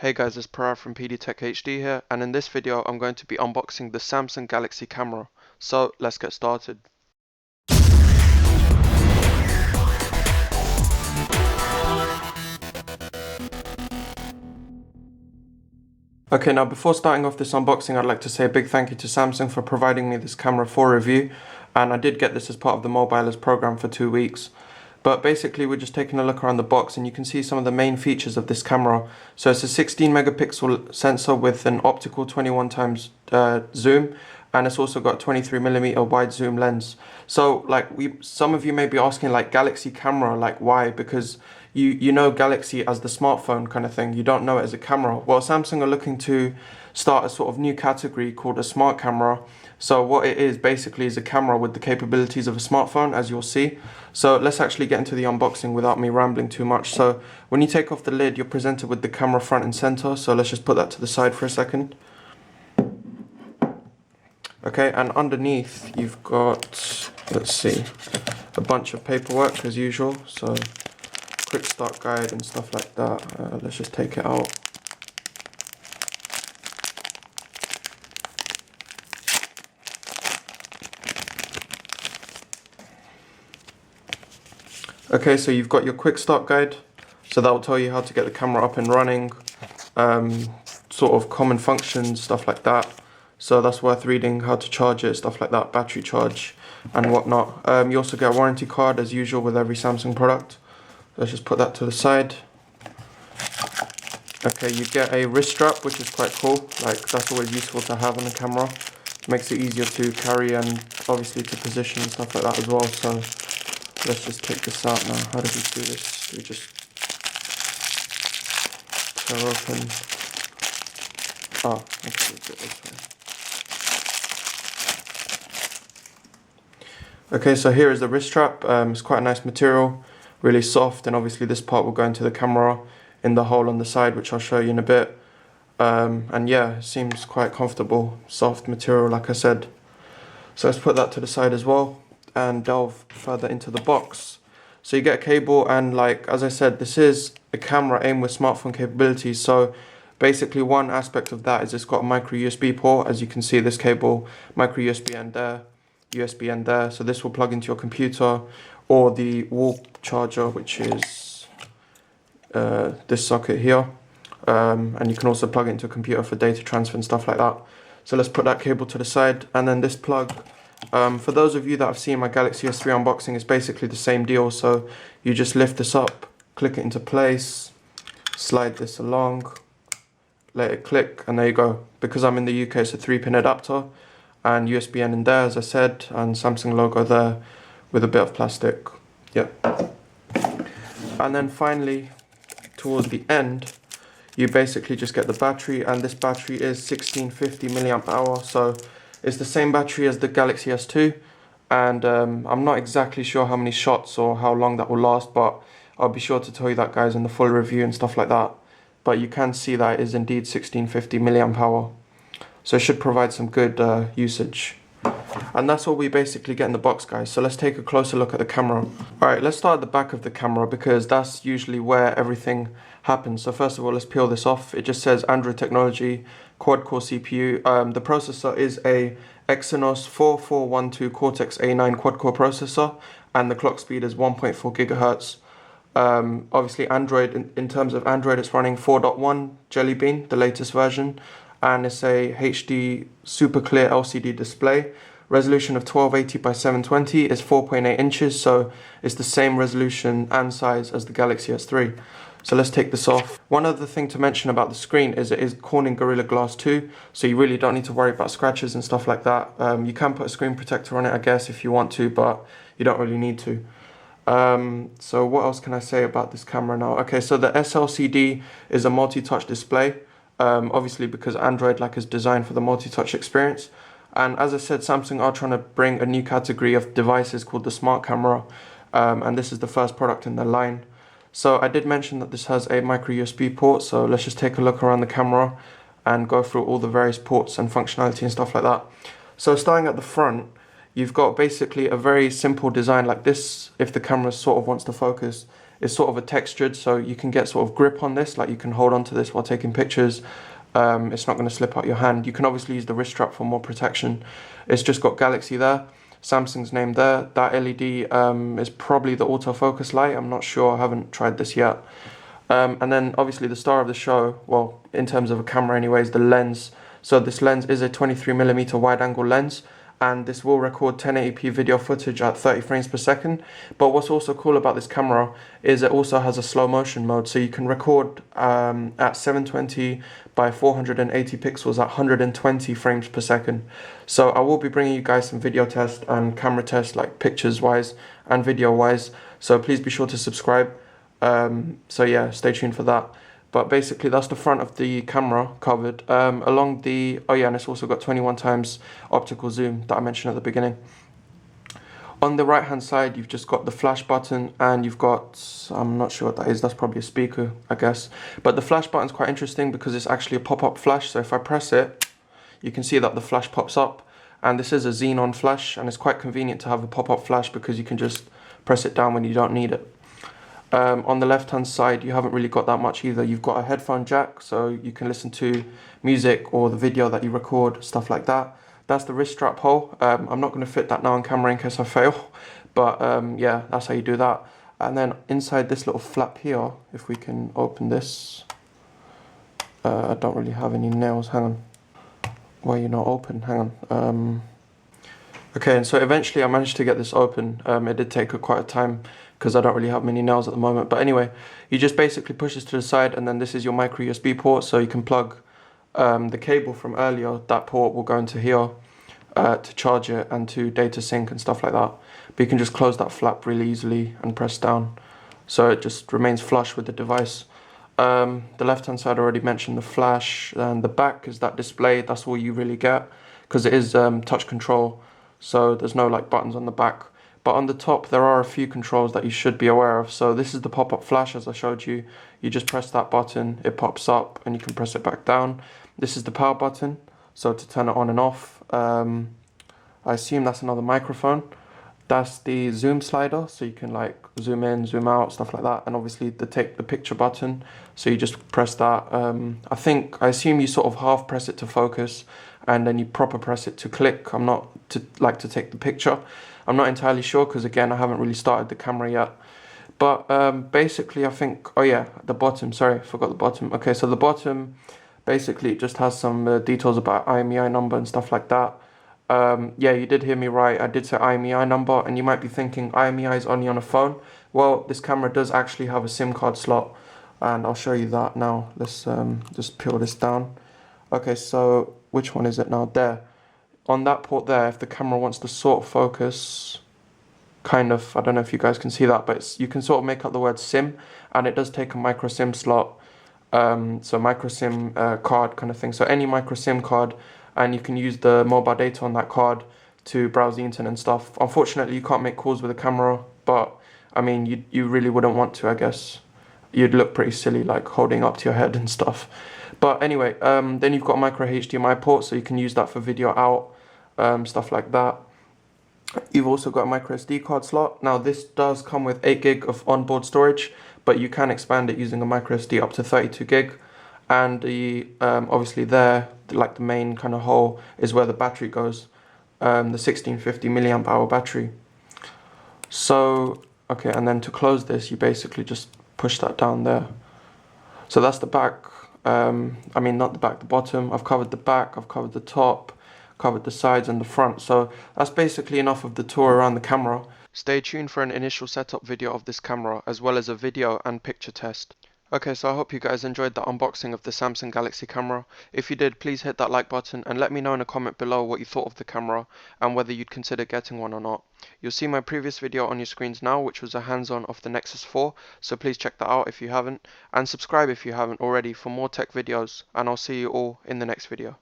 Hey guys, it's Purav from PDTechHD here, and in this video I'm going to be unboxing the Samsung Galaxy camera. So let's get started. Okay, now before starting off this unboxing, I'd like to say a big thank you to Samsung for providing me this camera for review, and I did get this as part of the Mobilers program for 2 weeks. But basically we're just taking a look around the box and you can see some of the main features of this camera. So it's a 16 megapixel sensor with an optical 21 times zoom, and it's also got 23mm wide zoom lens. So some of you may be asking, like, Galaxy camera, like, why? Because you know Galaxy as the smartphone kind of thing. You don't know it as a camera. Well, Samsung are looking to start a sort of new category called a smart camera. So what it is basically is a camera with the capabilities of a smartphone, as you'll see. So let's actually get into the unboxing without me rambling too much. So when you take off the lid, you're presented with the camera front and center. So let's just put that to the side for a second. Okay, and underneath you've got, let's see, a bunch of paperwork as usual. So quick start guide and stuff like that. Let's just take it out. Okay, so you've got your quick start guide, so that will tell you how to get the camera up and running, sort of common functions, stuff like that. So that's worth reading, how to charge it, stuff like that, battery charge and whatnot. You also get a warranty card as usual with every Samsung product. Let's just put that to the side. Okay, you get a wrist strap, which is quite cool. Like, that's always useful to have on a camera. Makes it easier to carry and obviously to position and stuff like that as well. So let's just take this out now. How do we do this? Do we just tear open? Oh, actually do it this way. Okay, so here is the wrist strap. It's quite a nice material, really soft, and obviously this part will go into the camera in the hole on the side, which I'll show you in a bit. And yeah, it seems quite comfortable, soft material, like I said. So let's put that to the side as well and delve further into the box. So you get a cable, and like, as I said, this is a camera aimed with smartphone capabilities. So basically one aspect of that is it's got a micro USB port. As you can see, this cable, micro USB end there, USB end there. So this will plug into your computer or the wall charger, which is this socket here. And you can also plug it into a computer for data transfer and stuff like that. So let's put that cable to the side, and then this plug. For those of you that have seen my Galaxy S3 unboxing, it's basically the same deal. So you just lift this up, click it into place, slide this along, let it click, and there you go. Because I'm in the UK, it's a 3-pin adapter, and USB-N in there, as I said, and Samsung logo there with a bit of plastic. Yep. And then finally, towards the end, you basically just get the battery, and this battery is 1650 milliamp hour. So it's the same battery as the Galaxy S2, and I'm not exactly sure how many shots or how long that will last, but I'll be sure to tell you that, guys, in the full review and stuff like that. But you can see that it is indeed 1650 milliamp hour, so it should provide some good usage. And that's all we basically get in the box, guys. So let's take a closer look at the camera. Alright, let's start at the back of the camera, because that's usually where everything happens. So first of all, let's peel this off. It just says Android technology, quad-core CPU. The processor is a Exynos 4412 Cortex-A9 quad-core processor, and the clock speed is 1.4 gigahertz. Obviously Android, in terms of Android, it's running 4.1 Jelly Bean, the latest version, and it's a HD super clear LCD display. Resolution of 1280 by 720 is 4.8 inches, so it's the same resolution and size as the Galaxy S3. So let's take this off. One other thing to mention about the screen is it is Corning Gorilla Glass 2, so you really don't need to worry about scratches and stuff like that. You can put a screen protector on it, I guess, if you want to, but you don't really need to. So what else can I say about this camera now? Okay, so the SLCD is a multi-touch display, obviously because Android is designed for the multi-touch experience. And as I said, Samsung are trying to bring a new category of devices called the smart camera, and this is the first product in their line. So I did mention that this has a micro USB port, so let's just take a look around the camera and go through all the various ports and functionality and stuff like that. So starting at the front, you've got basically a very simple design like this. If the camera sort of wants to focus, It's sort of a textured, so you can get sort of grip on this, like you can hold on to this while taking pictures. It's not going to slip out your hand. You can obviously use the wrist strap for more protection. It's just got Galaxy there, Samsung's name there. That LED is probably the autofocus light. I'm not sure, I haven't tried this yet. And then obviously the star of the show, well, in terms of a camera anyways, the lens. So this lens is a 23mm wide angle lens, and this will record 1080p video footage at 30 frames per second. But what's also cool about this camera is it also has a slow motion mode, so you can record at 720 by 480 pixels at 120 frames per second. So I will be bringing you guys some video tests and camera tests, like pictures wise and video wise, so please be sure to subscribe. So yeah, stay tuned for that. But basically that's the front of the camera covered. Along the, oh yeah, and it's also got 21 times optical zoom that I mentioned at the beginning. On the right hand side, you've just got the flash button, and you've got, I'm not sure what that is, that's probably a speaker, I guess. But the flash button's quite interesting because it's actually a pop-up flash. So if I press it, you can see that the flash pops up, and this is a xenon flash, and it's quite convenient to have a pop-up flash because you can just press it down when you don't need it. On the left hand side, you haven't really got that much either. You've got a headphone jack, so you can listen to music or the video that you record, stuff like that. That's the wrist strap hole. I'm not going to fit that now on camera in case I fail, but yeah, that's how you do that. And then inside this little flap here, if we can open this, I don't really have any nails, hang on. Why are you not open? Hang on. Okay, and so eventually I managed to get this open. It did take quite a time because I don't really have many nails at the moment. But anyway, you just basically push this to the side, and then this is your micro USB port, so you can plug the cable from earlier. That port will go into here to charge it and to data sync and stuff like that. But you can just close that flap really easily and press down, so it just remains flush with the device. The left hand side I already mentioned the flash, and the back is that display. That's all you really get because it is touch control, so there's no like buttons on the back. But on the top there are a few controls that you should be aware of. So this is the pop-up flash, as I showed you. You just press that button, it pops up, and you can press it back down. This is the power button, so to turn it on and off. I assume that's another microphone. That's the zoom slider, so you can like zoom in, zoom out, stuff like that. And obviously the take the picture button, so you just press that. I assume you sort of half press it to focus, and then you proper press it to click. I'm not to take the picture. I'm not entirely sure because again I haven't really started the camera yet. But basically I think, oh yeah, the bottom, sorry, I forgot the bottom. Okay, so the bottom basically just has some details about IMEI number and stuff like that. Yeah, you did hear me right, I did say IMEI number, and you might be thinking IMEI is only on a phone. Well, this camera does actually have a SIM card slot, and I'll show you that now. Let's just peel this down. Okay, so which one is it now? There. On that port there, if the camera wants to sort of focus, kind of, I don't know if you guys can see that, but you can sort of make out the word SIM, and it does take a micro SIM slot, so micro SIM card kind of thing. So any micro SIM card, and you can use the mobile data on that card to browse the internet and stuff. Unfortunately, you can't make calls with a camera, but I mean, you really wouldn't want to, I guess. You'd look pretty silly, like holding up to your head and stuff. But anyway, then you've got a micro HDMI port, so you can use that for video out, stuff like that. You've also got a micro SD card slot. Now this does come with 8 gig of onboard storage, but you can expand it using a micro SD up to 32 gig. And the obviously there, like the main kind of hole is where the battery goes, the 1650 milliamp hour battery. So okay, and then to close this, you basically just push that down there. So that's the back. I mean, not the back, the bottom. I've covered the back, I've covered the top, covered the sides and the front. So that's basically enough of the tour around the camera. Stay tuned for an initial setup video of this camera, as well as a video and picture test. Okay, so I hope you guys enjoyed the unboxing of the Samsung Galaxy camera. If you did, please hit that like button and let me know in a comment below what you thought of the camera and whether you'd consider getting one or not. You'll see my previous video on your screens now, which was a hands-on of the Nexus 4, so please check that out if you haven't, and subscribe if you haven't already for more tech videos, and I'll see you all in the next video.